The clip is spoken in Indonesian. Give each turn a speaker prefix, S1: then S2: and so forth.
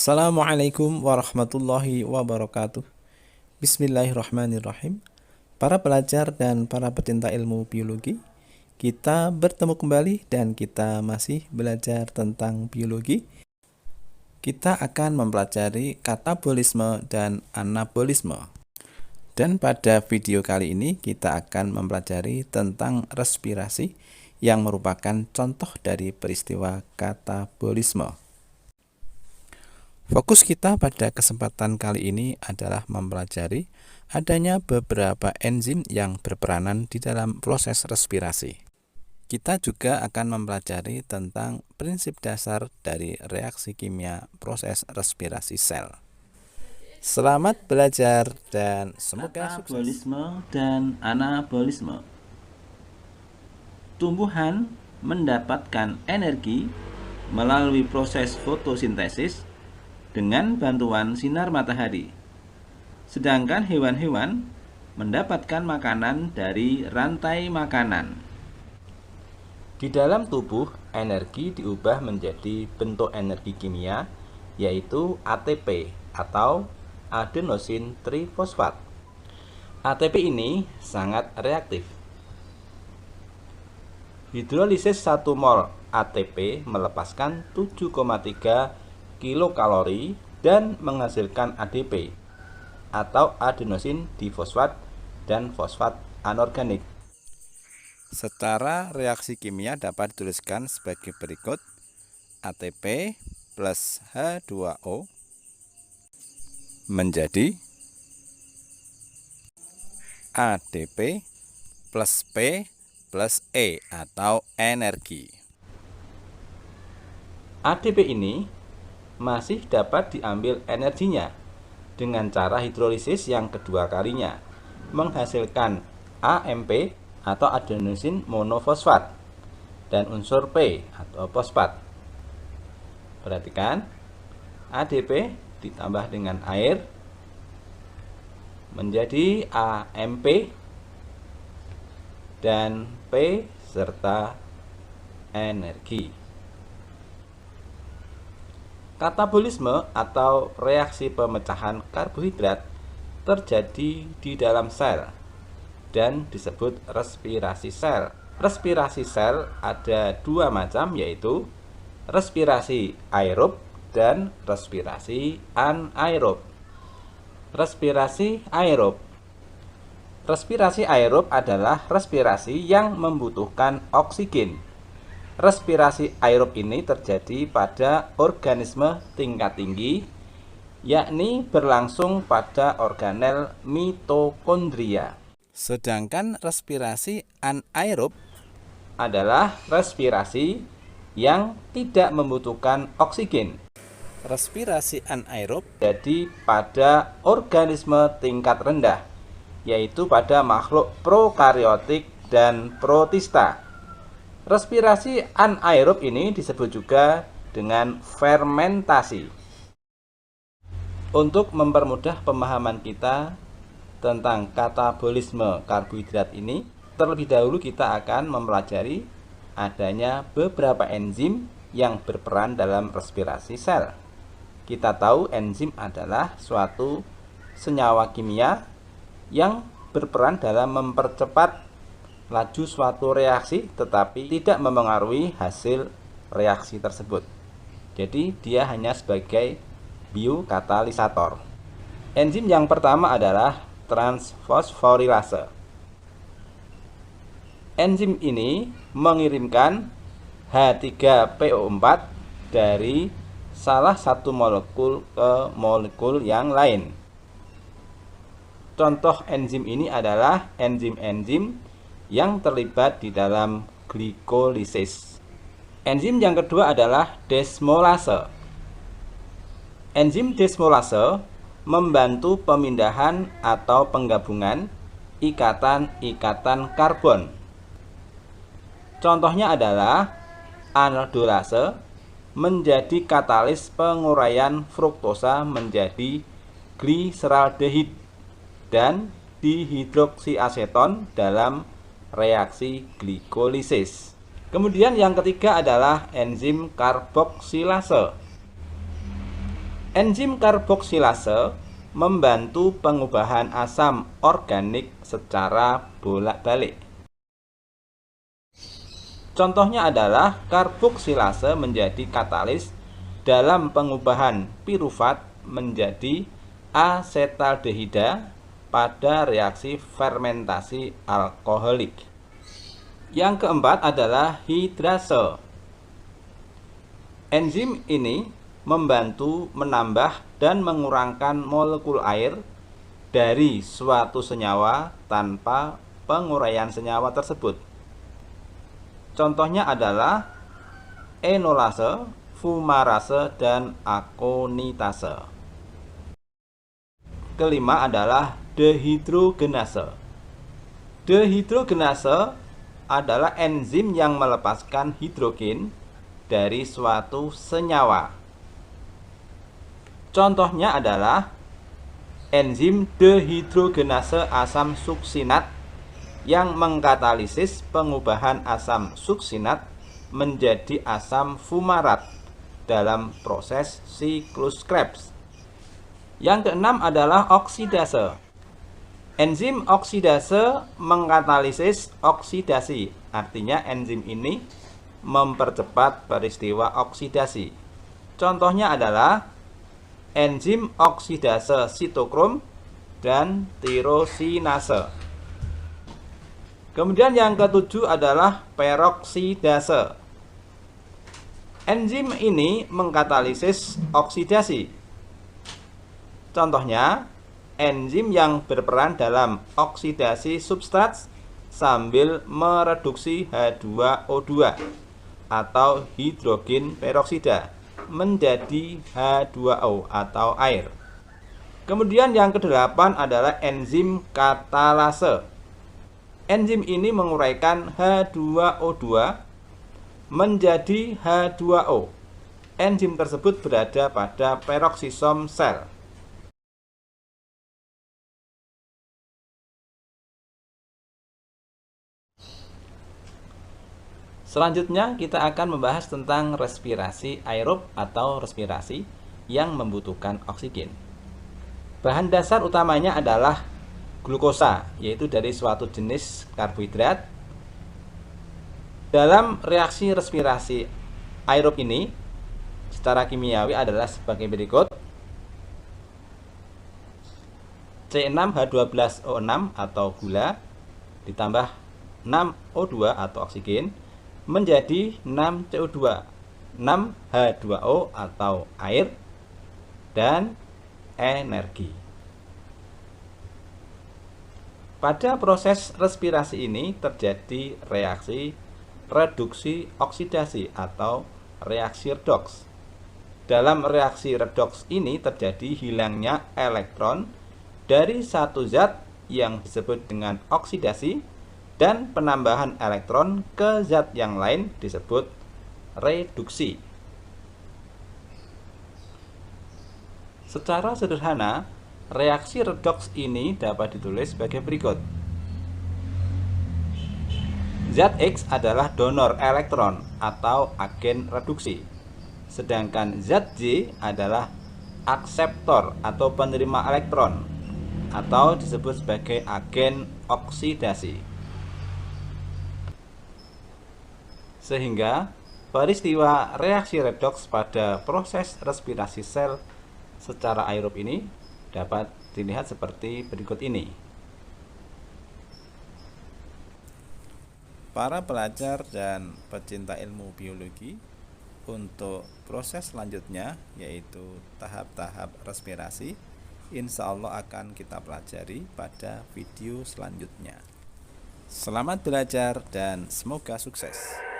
S1: Assalamualaikum warahmatullahi wabarakatuh. Bismillahirrahmanirrahim. Para pelajar dan para pecinta ilmu biologi, kita bertemu kembali dan kita masih belajar tentang biologi. Kita akan mempelajari katabolisme dan anabolisme. Dan pada video kali ini kita akan mempelajari tentang respirasi yang merupakan contoh dari peristiwa katabolisme. Fokus kita pada kesempatan kali ini adalah mempelajari adanya beberapa enzim yang berperanan di dalam proses respirasi. Kita juga akan mempelajari tentang prinsip dasar dari reaksi kimia proses respirasi sel. Selamat belajar dan semoga sukses.
S2: Katabolisme dan anabolisme. Tumbuhan mendapatkan energi melalui proses fotosintesis dengan bantuan sinar matahari. Sedangkan hewan-hewan mendapatkan makanan dari rantai makanan. Di dalam tubuh, energi diubah menjadi bentuk energi kimia, yaitu ATP atau adenosin trifosfat. ATP ini sangat reaktif. Hidrolisis 1 mol ATP melepaskan 7,3 kilokalori dan menghasilkan ADP atau adenosin difosfat dan fosfat anorganik.
S1: Secara reaksi kimia dapat dituliskan sebagai berikut. ATP plus H2O menjadi ADP plus P plus E atau energi.
S2: ADP ini masih dapat diambil energinya dengan cara hidrolisis yang kedua kalinya, menghasilkan AMP atau adenosin monofosfat dan unsur P atau fosfat. Perhatikan, ADP ditambah dengan air menjadi AMP dan P serta energi. Katabolisme atau reaksi pemecahan karbohidrat terjadi di dalam sel dan disebut respirasi sel. Respirasi sel ada dua macam, yaitu respirasi aerob dan respirasi anaerob. Respirasi aerob. Respirasi aerob adalah respirasi yang membutuhkan oksigen. Respirasi aerob ini terjadi pada organisme tingkat tinggi, yakni berlangsung pada organel mitokondria.
S1: Sedangkan respirasi anaerob
S2: adalah respirasi yang tidak membutuhkan oksigen.
S1: Respirasi anaerob
S2: Jadi pada organisme tingkat rendah, yaitu pada makhluk prokaryotik dan protista. Respirasi anaerob ini disebut juga dengan fermentasi. Untuk mempermudah pemahaman kita tentang katabolisme karbohidrat ini, terlebih dahulu kita akan mempelajari adanya beberapa enzim yang berperan dalam respirasi sel. Kita tahu enzim adalah suatu senyawa kimia yang berperan dalam mempercepat laju suatu reaksi tetapi tidak mempengaruhi hasil reaksi tersebut. Jadi dia hanya sebagai biokatalisator. Enzim yang pertama adalah transfosforilase. Enzim ini mengirimkan H3PO4 dari salah satu molekul ke molekul yang lain. Contoh enzim ini adalah enzim-enzim yang terlibat di dalam glikolisis. Enzim yang kedua adalah desmolase. Enzim desmolase membantu pemindahan atau penggabungan ikatan-ikatan karbon. Contohnya adalah aldolase menjadi katalis penguraian fruktosa menjadi gliseraldehid dan dihidroksiaseton dalam reaksi glikolisis. Kemudian yang ketiga adalah enzim karboksilase. Enzim karboksilase membantu pengubahan asam organik secara bolak-balik. Contohnya adalah karboksilase menjadi katalis dalam pengubahan pirufat menjadi asetaldehida pada reaksi fermentasi alkoholik. Yang keempat adalah hidrase. Enzim ini membantu menambah dan mengurangkan molekul air dari suatu senyawa tanpa penguraian senyawa tersebut. Contohnya adalah enolase, fumarase, dan akonitase. Kelima adalah dehidrogenase. Dehidrogenase adalah enzim yang melepaskan hidrogen dari suatu senyawa. Contohnya adalah enzim dehidrogenase asam suksinat yang mengkatalisis pengubahan asam suksinat menjadi asam fumarat dalam proses siklus Krebs. Yang keenam adalah oksidase. Enzim oksidase mengkatalisis oksidasi, artinya enzim ini mempercepat peristiwa oksidasi. Contohnya adalah enzim oksidase sitokrom dan tirosinase. Kemudian yang ketujuh adalah peroksidase. Enzim ini mengkatalisis oksidasi. Contohnya, enzim yang berperan dalam oksidasi substrat sambil mereduksi H2O2 atau hidrogen peroksida menjadi H2O atau air. Kemudian yang kedelapan adalah enzim katalase. Enzim ini menguraikan H2O2 menjadi H2O. Enzim tersebut berada pada peroksisom sel. Selanjutnya kita akan membahas tentang respirasi aerob atau respirasi yang membutuhkan oksigen. Bahan dasar utamanya adalah glukosa, yaitu dari suatu jenis karbohidrat. Dalam reaksi respirasi aerob ini secara kimiawi adalah sebagai berikut. C6H12O6 atau gula ditambah 6O2 atau oksigen menjadi 6CO2, 6H2O atau air, dan energi. Pada proses respirasi ini terjadi reaksi reduksi oksidasi atau reaksi redoks. Dalam reaksi redoks ini terjadi hilangnya elektron dari satu zat yang disebut dengan oksidasi dan penambahan elektron ke zat yang lain disebut reduksi. Secara sederhana, reaksi redoks ini dapat ditulis sebagai berikut. Zat X adalah donor elektron atau agen reduksi, sedangkan zat Y adalah akseptor atau penerima elektron atau disebut sebagai agen oksidasi. Sehingga peristiwa reaksi redoks pada proses respirasi sel secara aerob ini dapat dilihat seperti berikut ini.
S1: Para pelajar dan pecinta ilmu biologi, untuk proses selanjutnya yaitu tahap-tahap respirasi, insya Allah akan kita pelajari pada video selanjutnya. Selamat belajar dan semoga sukses.